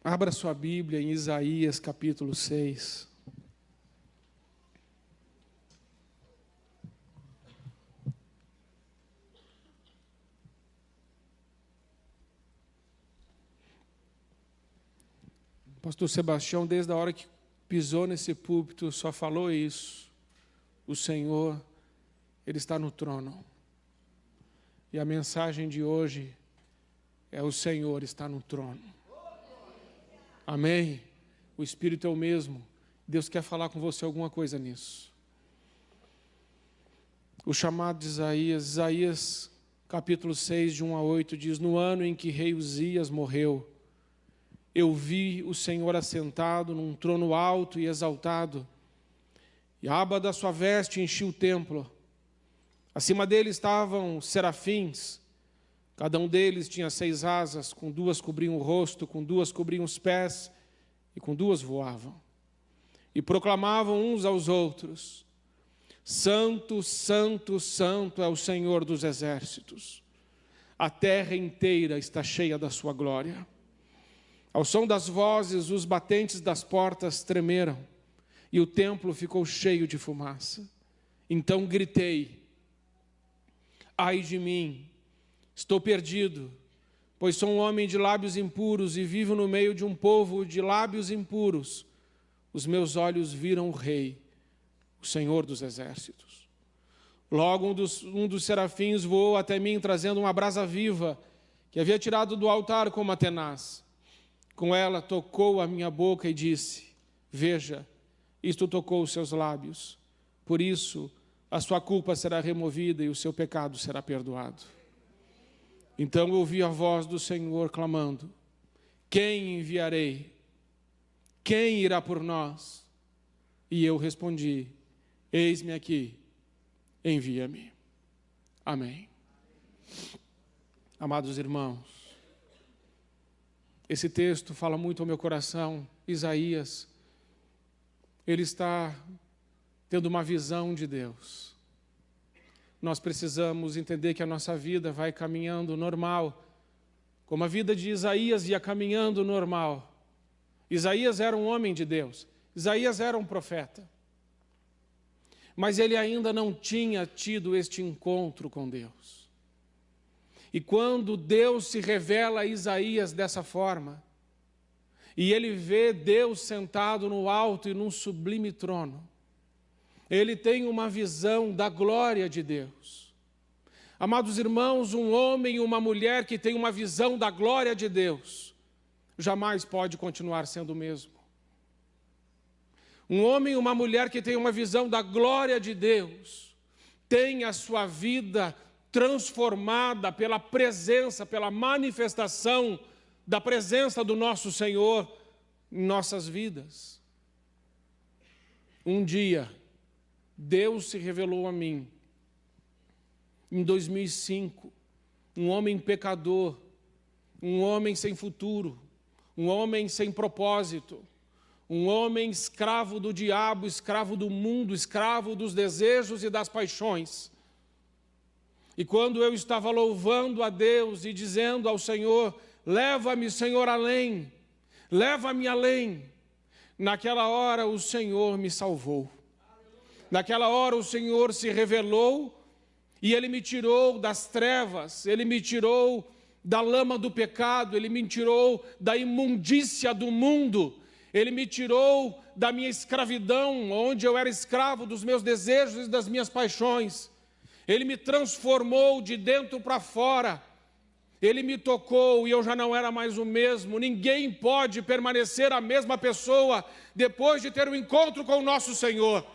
Abra sua Bíblia em Isaías capítulo 6. O pastor Sebastião, desde a hora que pisou nesse púlpito, só falou isso. O Senhor, Ele está no trono. E a mensagem de hoje é: o Senhor está no trono. Amém? O Espírito é o mesmo. Deus quer falar com você alguma coisa nisso. O chamado de Isaías capítulo 6, de 1 a 8, diz: no ano em que rei Uzias morreu, eu vi o Senhor assentado num trono alto e exaltado, e a aba da sua veste enchia o templo. Acima dele estavam serafins, cada um deles tinha 6 asas, com 2 cobriam o rosto, com 2 cobriam os pés, e com 2 voavam. E proclamavam uns aos outros: Santo, Santo, Santo é o Senhor dos exércitos. A terra inteira está cheia da sua glória. Ao som das vozes, os batentes das portas tremeram, e o templo ficou cheio de fumaça. Então gritei: ai de mim, estou perdido, pois sou um homem de lábios impuros e vivo no meio de um povo de lábios impuros. Os meus olhos viram o Rei, o Senhor dos exércitos. Logo um dos serafins voou até mim, trazendo uma brasa viva, que havia tirado do altar com uma tenaz. Com ela tocou a minha boca e disse: veja, isto tocou os seus lábios. Por isso, a sua culpa será removida e o seu pecado será perdoado. Então eu ouvi a voz do Senhor clamando: quem enviarei? Quem irá por nós? E eu respondi: eis-me aqui, envia-me. Amém. Amados irmãos, esse texto fala muito ao meu coração. Isaías, ele está tendo uma visão de Deus. Nós precisamos entender que a nossa vida vai caminhando normal, como a vida de Isaías ia caminhando normal. Isaías era um homem de Deus, Isaías era um profeta, mas ele ainda não tinha tido este encontro com Deus. E quando Deus se revela a Isaías dessa forma, e ele vê Deus sentado no alto e num sublime trono, ele tem uma visão da glória de Deus. Amados irmãos, um homem e uma mulher que tem uma visão da glória de Deus, jamais pode continuar sendo o mesmo. Um homem e uma mulher que tem uma visão da glória de Deus, tem a sua vida transformada pela presença, pela manifestação da presença do nosso Senhor em nossas vidas. Um dia, Deus se revelou a mim, em 2005, um homem pecador, um homem sem futuro, um homem sem propósito, um homem escravo do diabo, escravo do mundo, escravo dos desejos e das paixões. E quando eu estava louvando a Deus e dizendo ao Senhor: leva-me, Senhor, além, leva-me além, naquela hora o Senhor me salvou. Naquela hora o Senhor se revelou e Ele me tirou das trevas, Ele me tirou da lama do pecado, Ele me tirou da imundícia do mundo, Ele me tirou da minha escravidão, onde eu era escravo dos meus desejos e das minhas paixões. Ele me transformou de dentro para fora, Ele me tocou e eu já não era mais o mesmo. Ninguém pode permanecer a mesma pessoa depois de ter um encontro com o nosso Senhor.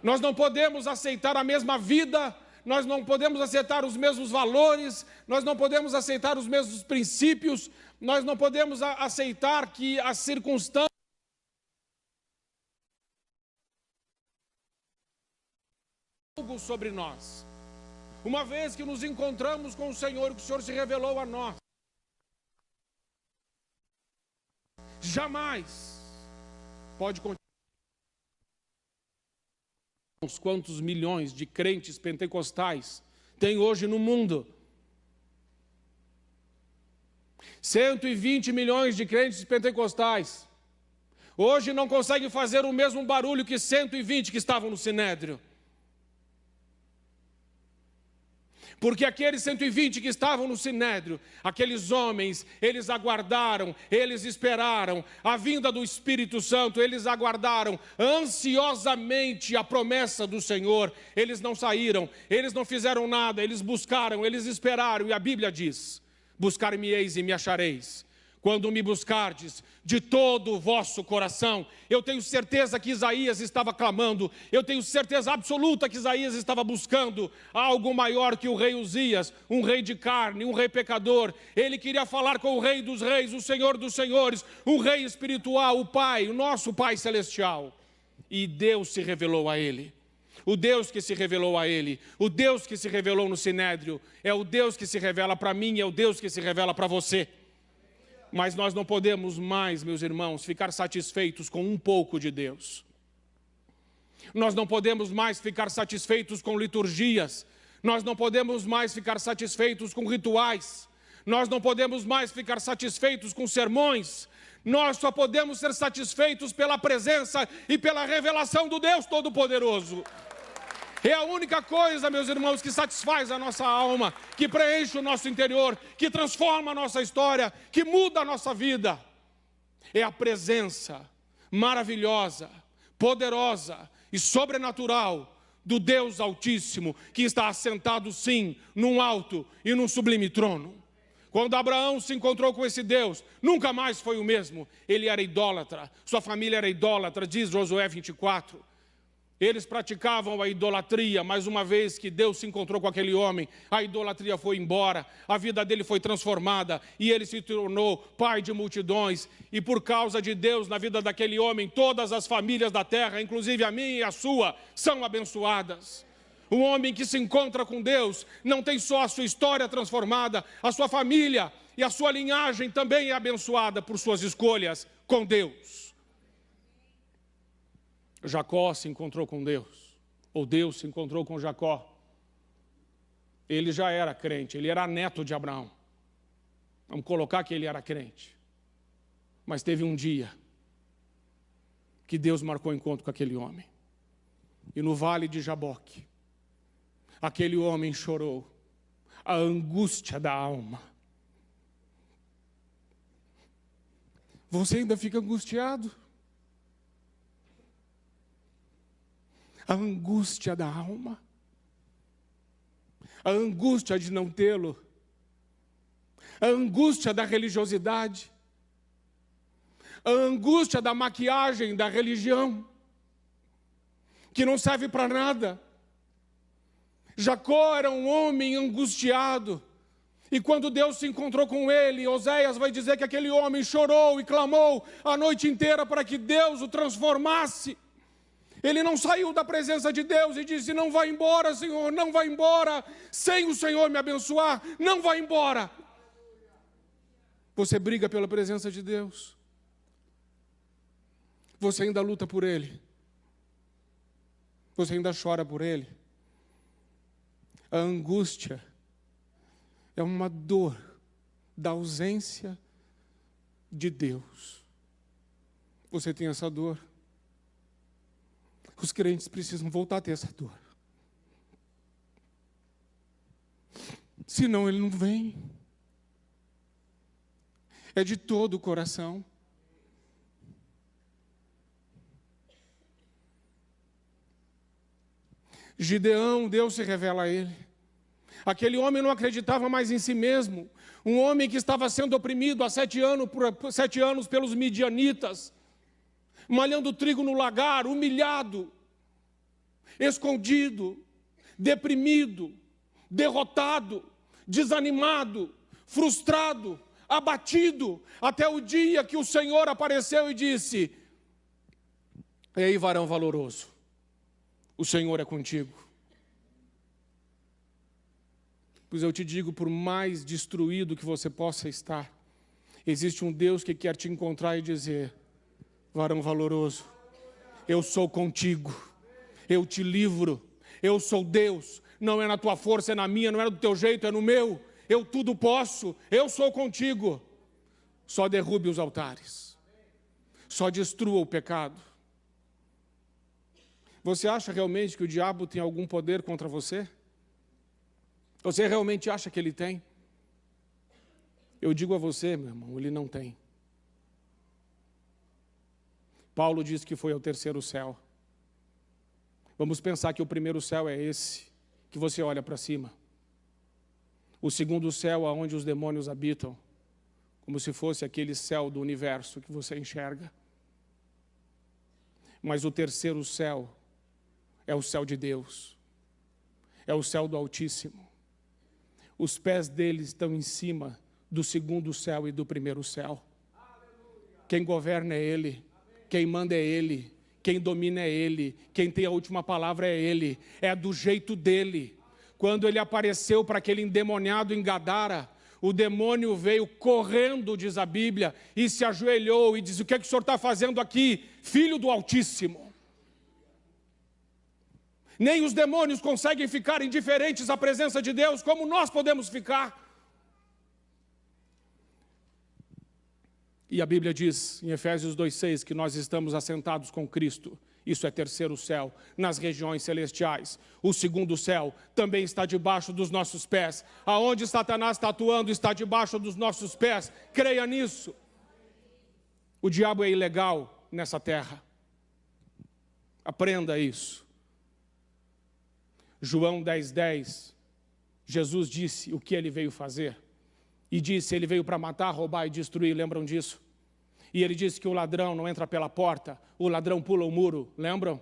Nós não podemos aceitar a mesma vida, nós não podemos aceitar os mesmos valores, nós não podemos aceitar os mesmos princípios, nós não podemos aceitar que as circunstâncias sobre nós. Uma vez que nos encontramos com o Senhor, que o Senhor se revelou a nós, jamais pode continuar. Quantos milhões de crentes pentecostais tem hoje no mundo? 120 milhões de crentes pentecostais hoje não conseguem fazer o mesmo barulho que 120 que estavam no Sinédrio. Porque aqueles 120 que estavam no Sinédrio, aqueles homens, eles aguardaram, eles esperaram a vinda do Espírito Santo, eles aguardaram ansiosamente a promessa do Senhor. Eles não saíram, eles não fizeram nada, eles buscaram, eles esperaram. E a Bíblia diz: buscar-me-eis e me achareis, quando me buscardes de todo o vosso coração. Eu tenho certeza que Isaías estava clamando, eu tenho certeza absoluta que Isaías estava buscando algo maior que o rei Uzias, um rei de carne, um rei pecador. Ele queria falar com o rei dos reis, o Senhor dos senhores, um rei espiritual, o Pai, o nosso Pai celestial. E Deus se revelou a ele. O Deus que se revelou a ele, o Deus que se revelou no Sinédrio, é o Deus que se revela para mim, é o Deus que se revela para você. Mas nós não podemos mais, meus irmãos, ficar satisfeitos com um pouco de Deus. Nós não podemos mais ficar satisfeitos com liturgias. Nós não podemos mais ficar satisfeitos com rituais. Nós não podemos mais ficar satisfeitos com sermões. Nós só podemos ser satisfeitos pela presença e pela revelação do Deus Todo-Poderoso. É a única coisa, meus irmãos, que satisfaz a nossa alma, que preenche o nosso interior, que transforma a nossa história, que muda a nossa vida. É a presença maravilhosa, poderosa e sobrenatural do Deus Altíssimo, que está assentado, sim, num alto e num sublime trono. Quando Abraão se encontrou com esse Deus, nunca mais foi o mesmo. Ele era idólatra, sua família era idólatra, diz Josué 24. Eles praticavam a idolatria, mas uma vez que Deus se encontrou com aquele homem, a idolatria foi embora, a vida dele foi transformada e ele se tornou pai de multidões. E por causa de Deus na vida daquele homem, todas as famílias da terra, inclusive a minha e a sua, são abençoadas. Um homem que se encontra com Deus não tem só a sua história transformada, a sua família e a sua linhagem também é abençoada por suas escolhas com Deus. Jacó se encontrou com Deus, ou Deus se encontrou com Jacó. Ele já era crente, ele era neto de Abraão. Vamos colocar que ele era crente. Mas teve um dia que Deus marcou encontro com aquele homem. E no vale de Jaboque, aquele homem chorou a angústia da alma. Você ainda fica angustiado? A angústia da alma, a angústia de não tê-lo, a angústia da religiosidade, a angústia da maquiagem da religião, que não serve para nada. Jacó era um homem angustiado, e quando Deus se encontrou com ele, Oséias vai dizer que aquele homem chorou e clamou a noite inteira para que Deus o transformasse. Ele não saiu da presença de Deus e disse: não vai embora, Senhor, não vai embora, sem o Senhor me abençoar, não vai embora. Você briga pela presença de Deus? Você ainda luta por Ele? Você ainda chora por Ele? A angústia é uma dor da ausência de Deus. Você tem essa dor? Os crentes precisam voltar a ter essa dor. Senão ele não vem. É de todo o coração. Gideão, Deus se revela a ele. Aquele homem não acreditava mais em si mesmo. Um homem que estava sendo oprimido há 7 anos pelos midianitas, malhando trigo no lagar, humilhado, escondido, deprimido, derrotado, desanimado, frustrado, abatido, até o dia que o Senhor apareceu e disse: ei, varão valoroso, o Senhor é contigo. Pois eu te digo, por mais destruído que você possa estar, existe um Deus que quer te encontrar e dizer: varão valoroso, eu sou contigo, eu te livro, eu sou Deus, não é na tua força, é na minha, não é do teu jeito, é no meu, eu tudo posso, eu sou contigo. só derrube os altares, só destrua o pecado. Você acha realmente que o diabo tem algum poder contra você? Você realmente acha que ele tem? Eu digo a você, meu irmão, ele não tem. Paulo diz que foi ao terceiro céu. Vamos pensar que o primeiro céu é esse, que você olha para cima. O segundo céu, aonde os demônios habitam, como se fosse aquele céu do universo que você enxerga. Mas o terceiro céu é o céu de Deus, é o céu do Altíssimo. Os pés dele estão em cima do segundo céu e do primeiro céu. Quem governa é ele, quem manda é ele, quem domina é ele, quem tem a última palavra é ele, é do jeito dele. Quando ele apareceu para aquele endemoniado em Gadara, o demônio veio correndo, diz a Bíblia, e se ajoelhou e diz: o que é que o senhor está fazendo aqui, filho do Altíssimo? Nem os demônios conseguem ficar indiferentes à presença de Deus, como nós podemos ficar. E a Bíblia diz, em Efésios 2,6, que nós estamos assentados com Cristo. Isso é terceiro céu, nas regiões celestiais. O segundo céu também está debaixo dos nossos pés. Aonde Satanás está atuando está debaixo dos nossos pés. Creia nisso. O diabo é ilegal nessa terra. Aprenda isso. João 10,10, Jesus disse o que ele veio fazer. E disse, ele veio para matar, roubar e destruir, lembram disso? E ele disse que o ladrão não entra pela porta, o ladrão pula o muro, lembram?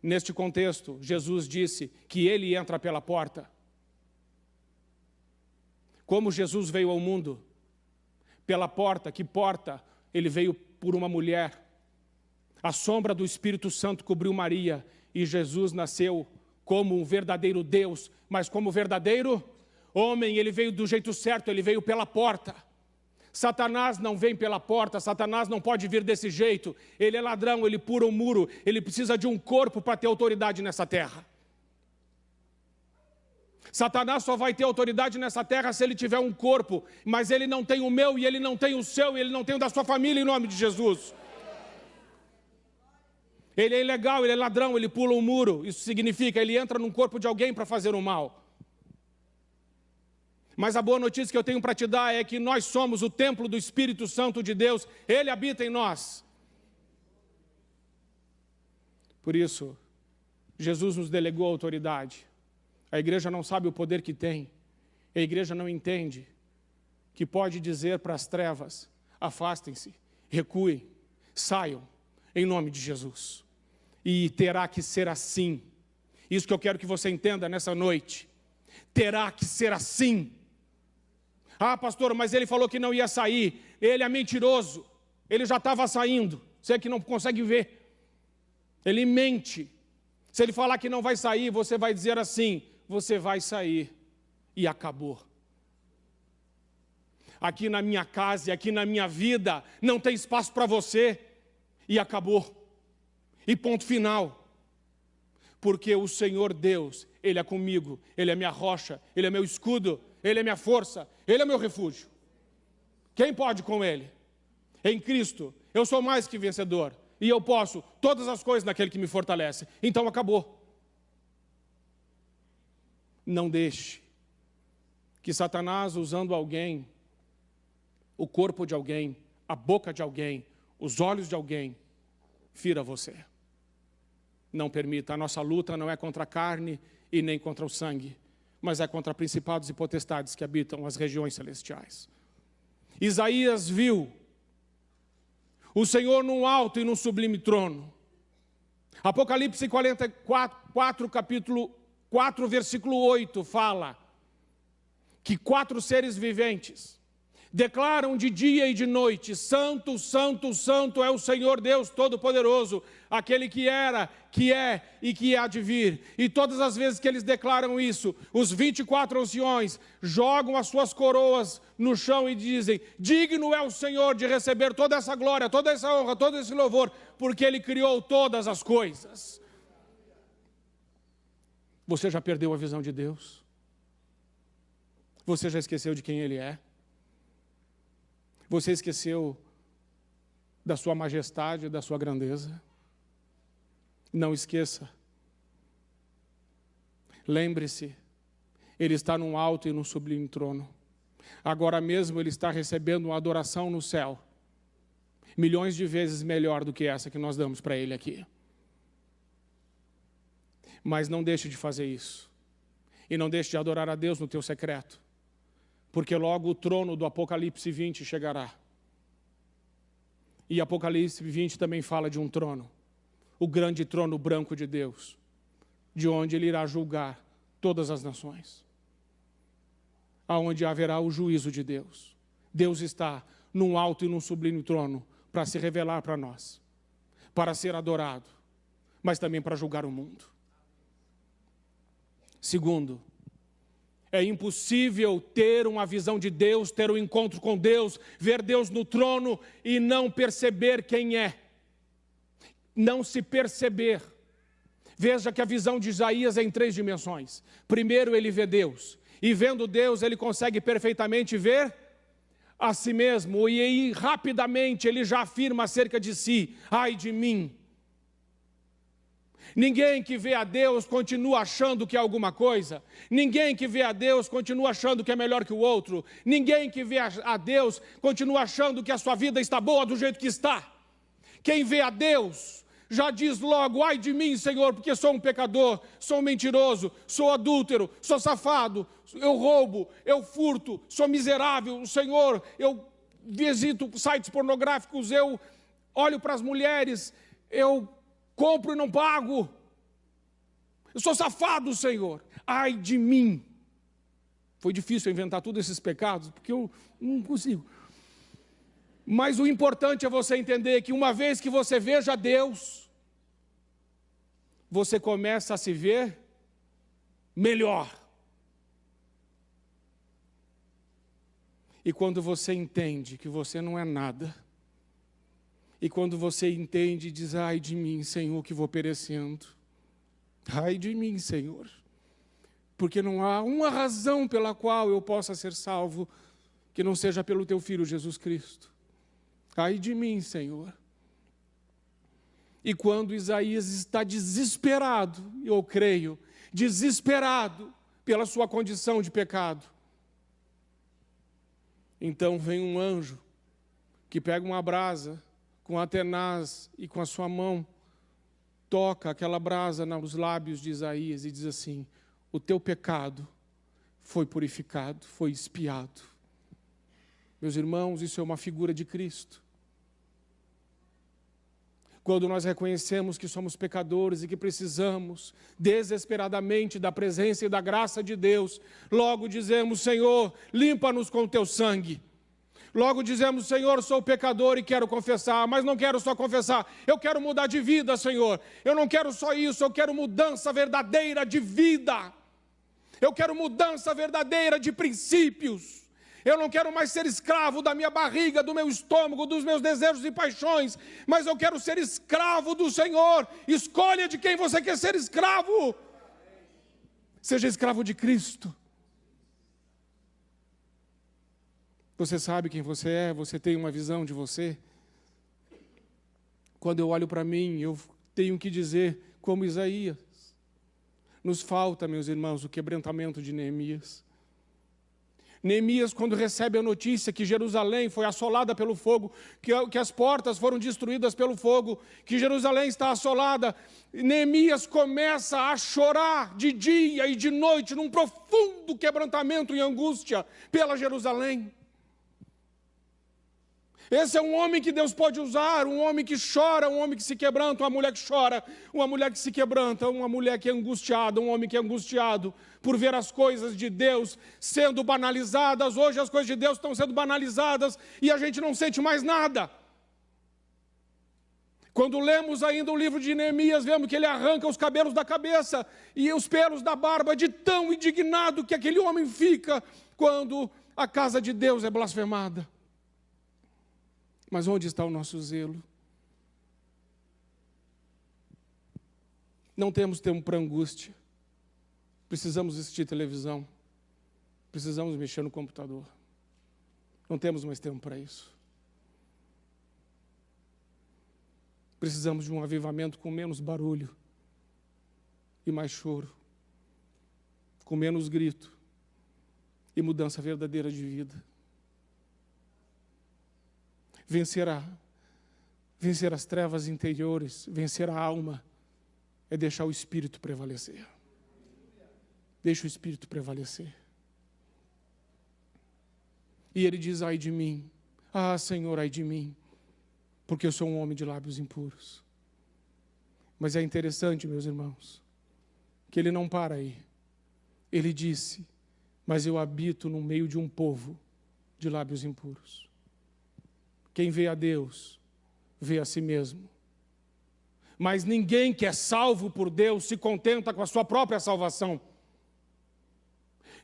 Neste contexto, Jesus disse que ele entra pela porta. Como Jesus veio ao mundo? Pela porta, que porta? Ele veio por uma mulher. A sombra do Espírito Santo cobriu Maria e Jesus nasceu como um verdadeiro Deus, mas como verdadeiro homem. Ele veio do jeito certo, ele veio pela porta. Satanás não vem pela porta, Satanás não pode vir desse jeito. Ele é ladrão, ele pula um muro, ele precisa de um corpo para ter autoridade nessa terra. Satanás só vai ter autoridade nessa terra se ele tiver um corpo, mas ele não tem o meu, e ele não tem o seu, e ele não tem o da sua família, em nome de Jesus. Ele é ilegal, ele é ladrão, ele pula um muro. Isso significa, ele entra num corpo de alguém para fazer o mal. Mas a boa notícia que eu tenho para te dar é que nós somos o templo do Espírito Santo de Deus. Ele habita em nós. Por isso, Jesus nos delegou a autoridade. A igreja não sabe o poder que tem. A igreja não entende que pode dizer para as trevas: afastem-se, recuem, saiam, em nome de Jesus. E terá que ser assim. Isso que eu quero que você entenda nessa noite. Terá que ser assim. Ah, pastor, mas ele falou que não ia sair. Ele é mentiroso. Ele já estava saindo. Você que não consegue ver. Ele mente. Se ele falar que não vai sair, você vai dizer assim: você vai sair. E acabou. Aqui na minha casa e aqui na minha vida não tem espaço para você. E acabou. E ponto final. Porque o Senhor Deus, Ele é comigo, Ele é minha rocha, Ele é meu escudo, Ele é minha força, Ele é meu refúgio. Quem pode com Ele? Em Cristo, eu sou mais que vencedor. E eu posso todas as coisas naquele que me fortalece. Então acabou. Não deixe que Satanás, usando alguém, o corpo de alguém, a boca de alguém, os olhos de alguém, fira você. Não permita. A nossa luta não é contra a carne e nem contra o sangue, mas é contra principados e potestades que habitam as regiões celestiais. Isaías viu o Senhor num alto e num sublime trono. Apocalipse 44, capítulo 4, versículo 8, fala que 4 seres viventes declaram de dia e de noite: santo, santo, santo é o Senhor Deus Todo-Poderoso, aquele que era, que é e que há de vir. E todas as vezes que eles declaram isso, os 24 anciões jogam as suas coroas no chão e dizem: digno é o Senhor de receber toda essa glória, toda essa honra, todo esse louvor, porque Ele criou todas as coisas. Você já perdeu a visão de Deus? Você já esqueceu de quem Ele é? Você esqueceu da sua majestade, da sua grandeza? Não esqueça. Lembre-se, Ele está num alto e num sublime trono. Agora mesmo Ele está recebendo uma adoração no céu, milhões de vezes melhor do que essa que nós damos para Ele aqui. Mas não deixe de fazer isso. E não deixe de adorar a Deus no teu secreto. Porque logo o trono do Apocalipse 20 chegará. E Apocalipse 20 também fala de um trono. O grande trono branco de Deus. De onde Ele irá julgar todas as nações. Aonde haverá o juízo de Deus. Deus está num alto e num sublime trono para se revelar para nós. Para ser adorado. Mas também para julgar o mundo. Segundo, é impossível ter uma visão de Deus, ter um encontro com Deus, ver Deus no trono e não perceber quem é. Não se perceber. Veja que a visão de Isaías é em 3 dimensões. Primeiro, ele vê Deus. E vendo Deus, ele consegue perfeitamente ver a si mesmo. E aí, rapidamente, ele já afirma acerca de si: ai de mim. Ninguém que vê a Deus continua achando que é alguma coisa. Ninguém que vê a Deus continua achando que é melhor que o outro. Ninguém que vê a Deus continua achando que a sua vida está boa do jeito que está. Quem vê a Deus já diz logo: ai de mim, Senhor, porque sou um pecador, sou um mentiroso, sou adúltero, sou safado, eu roubo, eu furto, sou miserável, Senhor, eu visito sites pornográficos, eu olho para as mulheres, eu compro e não pago. Eu sou safado, Senhor. Ai de mim. Foi difícil inventar todos esses pecados, porque eu não consigo. Mas o importante é você entender que uma vez que você veja Deus, você começa a se ver melhor. E quando você entende que você não é nada, e quando você entende e diz: ai de mim, Senhor, que vou perecendo. Ai de mim, Senhor. Porque não há uma razão pela qual eu possa ser salvo que não seja pelo teu Filho Jesus Cristo. Ai de mim, Senhor. E quando Isaías está desesperado, eu creio, desesperado pela sua condição de pecado, então vem um anjo que pega uma brasa com a tenaz e com a sua mão, toca aquela brasa nos lábios de Isaías e diz assim: o teu pecado foi purificado, foi expiado. Meus irmãos, isso é uma figura de Cristo. Quando nós reconhecemos que somos pecadores e que precisamos desesperadamente da presença e da graça de Deus, logo dizemos: Senhor, limpa-nos com o teu sangue. Logo dizemos: Senhor, sou pecador e quero confessar, mas não quero só confessar, eu quero mudar de vida, Senhor. Eu não quero só isso, eu quero mudança verdadeira de vida. Eu quero mudança verdadeira de princípios. Eu não quero mais ser escravo da minha barriga, do meu estômago, dos meus desejos e paixões, mas eu quero ser escravo do Senhor. Escolha de quem você quer ser escravo. Seja escravo de Cristo. Você sabe quem você é, você tem uma visão de você. Quando eu olho para mim, eu tenho que dizer, como Isaías: nos falta, meus irmãos, o quebrantamento de Neemias. Neemias, quando recebe a notícia que Jerusalém foi assolada pelo fogo, que as portas foram destruídas pelo fogo, que Jerusalém está assolada, Neemias começa a chorar de dia e de noite, num profundo quebrantamento e angústia pela Jerusalém. Esse é um homem que Deus pode usar, um homem que chora, um homem que se quebranta, uma mulher que chora, uma mulher que se quebranta, uma mulher que é angustiada, um homem que é angustiado por ver as coisas de Deus sendo banalizadas. Hoje as coisas de Deus estão sendo banalizadas e a gente não sente mais nada. Quando lemos ainda o livro de Neemias, vemos que ele arranca os cabelos da cabeça e os pelos da barba, de tão indignado que aquele homem fica quando a casa de Deus é blasfemada. Mas onde está o nosso zelo? Não temos tempo para angústia. Precisamos assistir televisão. Precisamos mexer no computador. Não temos mais tempo para isso. Precisamos de um avivamento com menos barulho e mais choro, com menos grito e mudança verdadeira de vida. Vencer as trevas interiores, vencer a alma, é deixar o Espírito prevalecer. Deixa o Espírito prevalecer. E ele diz, ai de mim, ah Senhor, ai de mim, porque eu sou um homem de lábios impuros. Mas é interessante, meus irmãos, que ele não para aí. Ele disse, mas eu habito no meio de um povo de lábios impuros. Quem vê a Deus, vê a si mesmo. Mas ninguém que é salvo por Deus se contenta com a sua própria salvação.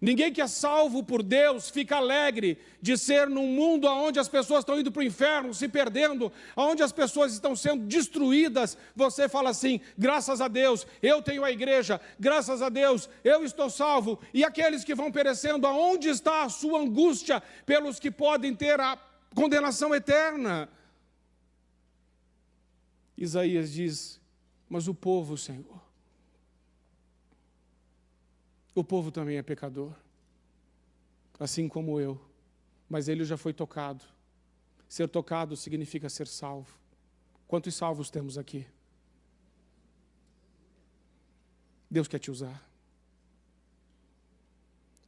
Ninguém que é salvo por Deus fica alegre de ser num mundo onde as pessoas estão indo para o inferno, se perdendo, onde as pessoas estão sendo destruídas. Você fala assim, graças a Deus, eu tenho a igreja, graças a Deus, eu estou salvo. E aqueles que vão perecendo, aonde está a sua angústia pelos que podem ter a condenação eterna? Isaías diz, mas o povo, Senhor, o povo também é pecador, assim como eu, mas ele já foi tocado. Ser tocado significa ser salvo. Quantos salvos temos aqui? Deus quer te usar.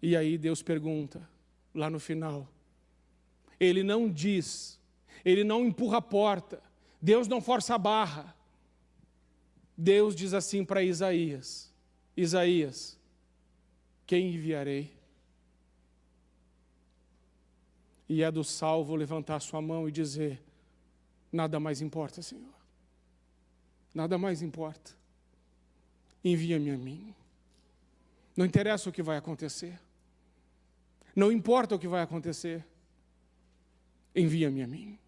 E aí Deus pergunta, lá no final, ele não diz, ele não empurra a porta, Deus não força a barra. Deus diz assim para Isaías, Isaías, quem enviarei? E é do salvo levantar sua mão e dizer, nada mais importa, Senhor. Nada mais importa. Envia-me a mim. Não interessa o que vai acontecer. Não importa o que vai acontecer. Envia-me a mim.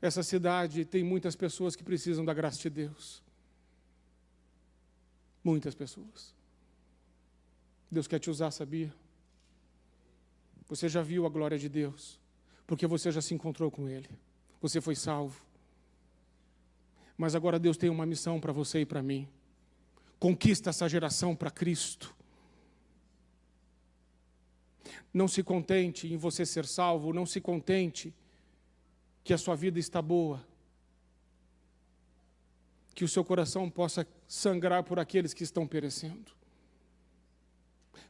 Essa cidade tem muitas pessoas que precisam da graça de Deus. Muitas pessoas. Deus quer te usar, sabia? Você já viu a glória de Deus, porque você já se encontrou com Ele. Você foi salvo. Mas agora Deus tem uma missão para você e para mim. Conquista essa geração para Cristo. Não se contente em você ser salvo, não se contente que a sua vida está boa, que o seu coração possa sangrar por aqueles que estão perecendo.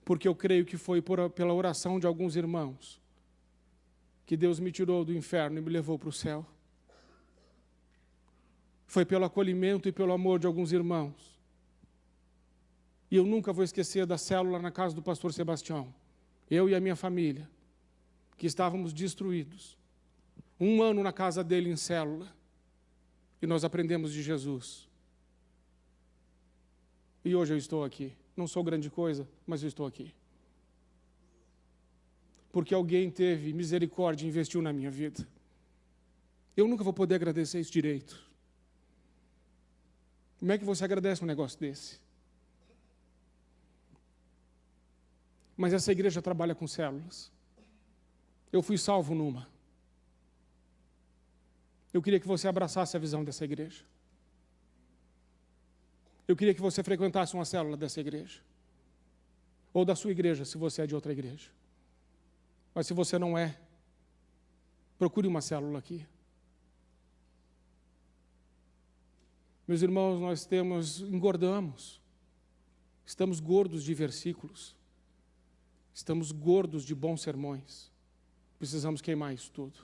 Porque eu creio que foi pela oração de alguns irmãos que Deus me tirou do inferno e me levou para o céu. Foi pelo acolhimento e pelo amor de alguns irmãos. E eu nunca vou esquecer da célula na casa do pastor Sebastião. Eu e a minha família, que estávamos destruídos. 1 ano na casa dele em célula. E nós aprendemos de Jesus. E hoje eu estou aqui. Não sou grande coisa, mas eu estou aqui. Porque alguém teve misericórdia e investiu na minha vida. Eu nunca vou poder agradecer isso direito. Como é que você agradece um negócio desse? Mas essa igreja trabalha com células. Eu fui salvo numa. Eu queria que você abraçasse a visão dessa igreja. Eu queria que você frequentasse uma célula dessa igreja. Ou da sua igreja, se você é de outra igreja. Mas se você não é, procure uma célula aqui. Meus irmãos, nós engordamos. Estamos gordos de versículos. Estamos gordos de bons sermões. Precisamos queimar isso tudo.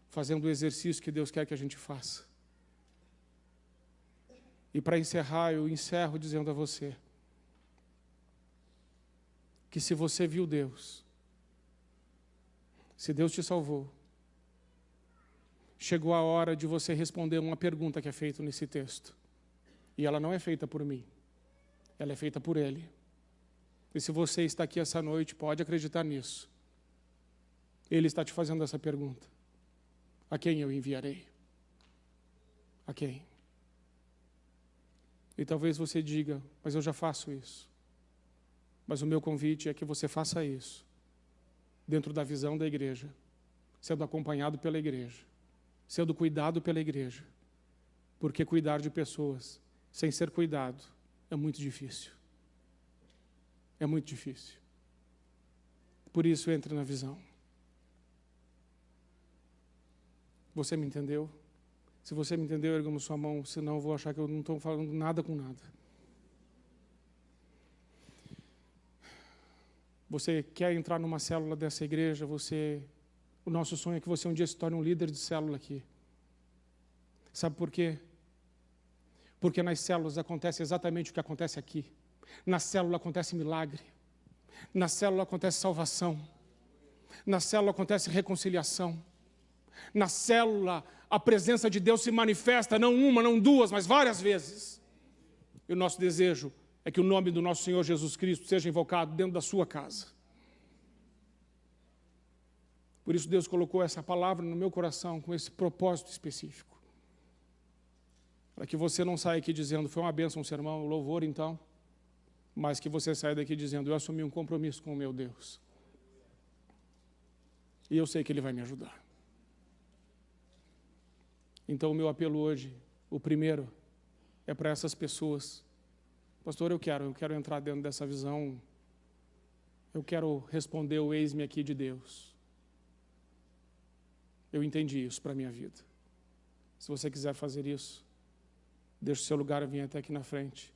Fazendo o exercício que Deus quer que a gente faça. E para encerrar, eu encerro dizendo a você que se você viu Deus, se Deus te salvou, chegou a hora de você responder uma pergunta que é feita nesse texto. E ela não é feita por mim, ela é feita por Ele. E se você está aqui essa noite, pode acreditar nisso. Ele está te fazendo essa pergunta. A quem eu enviarei? A quem? E talvez você diga, mas eu já faço isso. Mas o meu convite é que você faça isso dentro da visão da igreja, sendo acompanhado pela igreja, sendo cuidado pela igreja, porque cuidar de pessoas sem ser cuidado é muito difícil. É muito difícil. Por isso, entre na visão. Você me entendeu? Se você me entendeu, ergamos sua mão, senão eu vou achar que eu não estou falando nada com nada. Você quer entrar numa célula dessa igreja, o nosso sonho é que você um dia se torne um líder de célula aqui. Sabe por quê? Porque nas células acontece exatamente o que acontece aqui. Na célula acontece milagre. Na célula acontece salvação. Na célula acontece reconciliação. Na célula a presença de Deus se manifesta, não uma, não duas, mas várias vezes. E o nosso desejo é que o nome do nosso Senhor Jesus Cristo seja invocado dentro da sua casa. Por isso Deus colocou essa palavra no meu coração com esse propósito específico. Para que você não saia aqui dizendo, foi uma bênção o sermão, o louvor então, mas que você saia daqui dizendo, eu assumi um compromisso com o meu Deus. E eu sei que Ele vai me ajudar. Então o meu apelo hoje, o primeiro, é para essas pessoas. Pastor, eu quero entrar dentro dessa visão, eu quero responder o eis-me aqui de Deus. Eu entendi isso para a minha vida. Se você quiser fazer isso, deixe o seu lugar e venha até aqui na frente,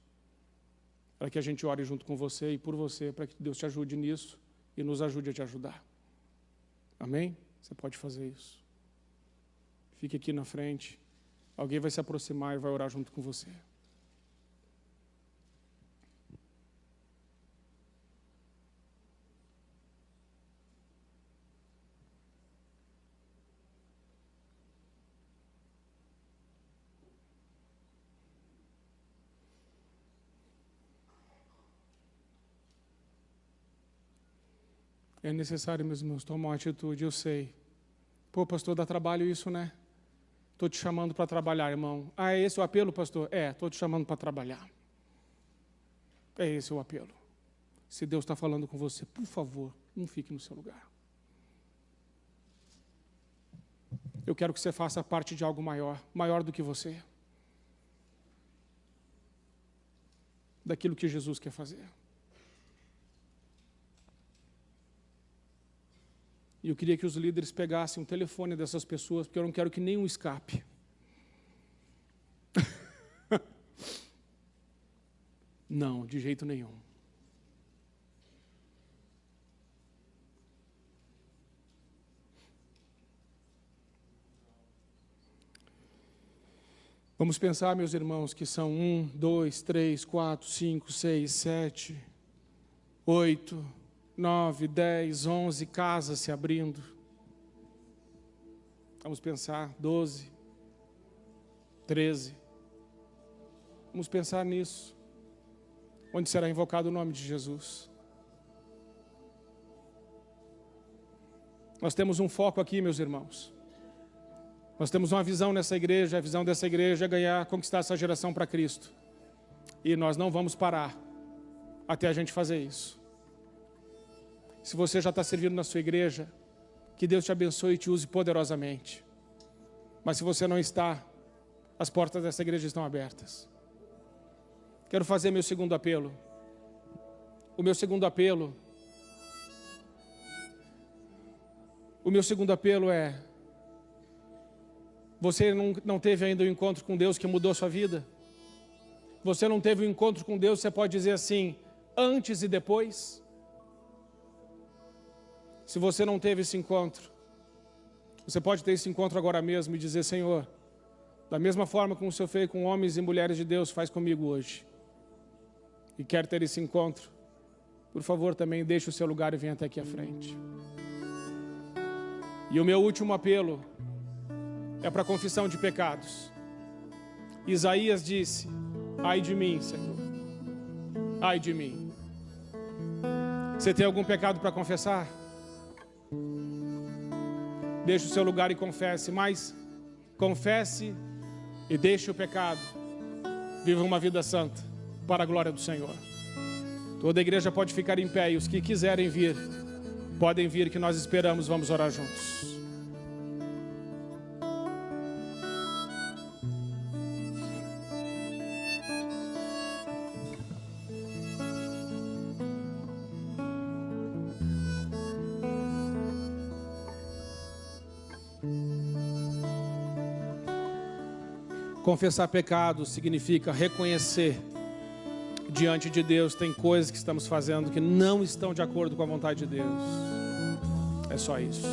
para que a gente ore junto com você e por você, para que Deus te ajude nisso e nos ajude a te ajudar. Amém? Você pode fazer isso. Fique aqui na frente. Alguém vai se aproximar e vai orar junto com você. É necessário, meus irmãos, tomar uma atitude, eu sei. Pô, pastor, dá trabalho isso, né? Estou te chamando para trabalhar, irmão. Ah, é esse o apelo, pastor? É, estou te chamando para trabalhar. É esse o apelo. Se Deus está falando com você, por favor, não fique no seu lugar. Eu quero que você faça parte de algo maior, maior do que você. Daquilo que Jesus quer fazer. E eu queria que os líderes pegassem o telefone dessas pessoas, porque eu não quero que nenhum escape. Não, de jeito nenhum. Vamos pensar, meus irmãos, que são 1, 2, 3, 4, 5, 6, 7, 8, 9, 10, 11 casas se abrindo. Vamos pensar, 12, 13. Vamos pensar nisso. Onde será invocado o nome de Jesus. Nós temos um foco aqui, meus irmãos. Nós temos uma visão nessa igreja, a visão dessa igreja é conquistar essa geração para Cristo. E nós não vamos parar até a gente fazer isso. Se você já está servindo na sua igreja, que Deus te abençoe e te use poderosamente. Mas se você não está, as portas dessa igreja estão abertas. Quero fazer meu segundo apelo. O meu segundo apelo é: você não teve ainda um encontro com Deus que mudou a sua vida? Você não teve um encontro com Deus, você pode dizer assim, antes e depois? Se você não teve esse encontro, você pode ter esse encontro agora mesmo e dizer, Senhor, da mesma forma como o Senhor fez com homens e mulheres de Deus, faz comigo hoje. E quer ter esse encontro, por favor, também deixe o seu lugar e venha até aqui à frente. E o meu último apelo é para a confissão de pecados. Isaías disse, ai de mim, Senhor, ai de mim. Você tem algum pecado para confessar? Deixe o seu lugar e confesse, mas confesse e deixe o pecado. Viva uma vida santa para a glória do Senhor. Toda a igreja pode ficar em pé e os que quiserem vir, Podem vir que nós esperamos, vamos orar juntos. Confessar pecado significa reconhecer diante de Deus tem coisas que estamos fazendo que não estão de acordo com a vontade de Deus. É só isso.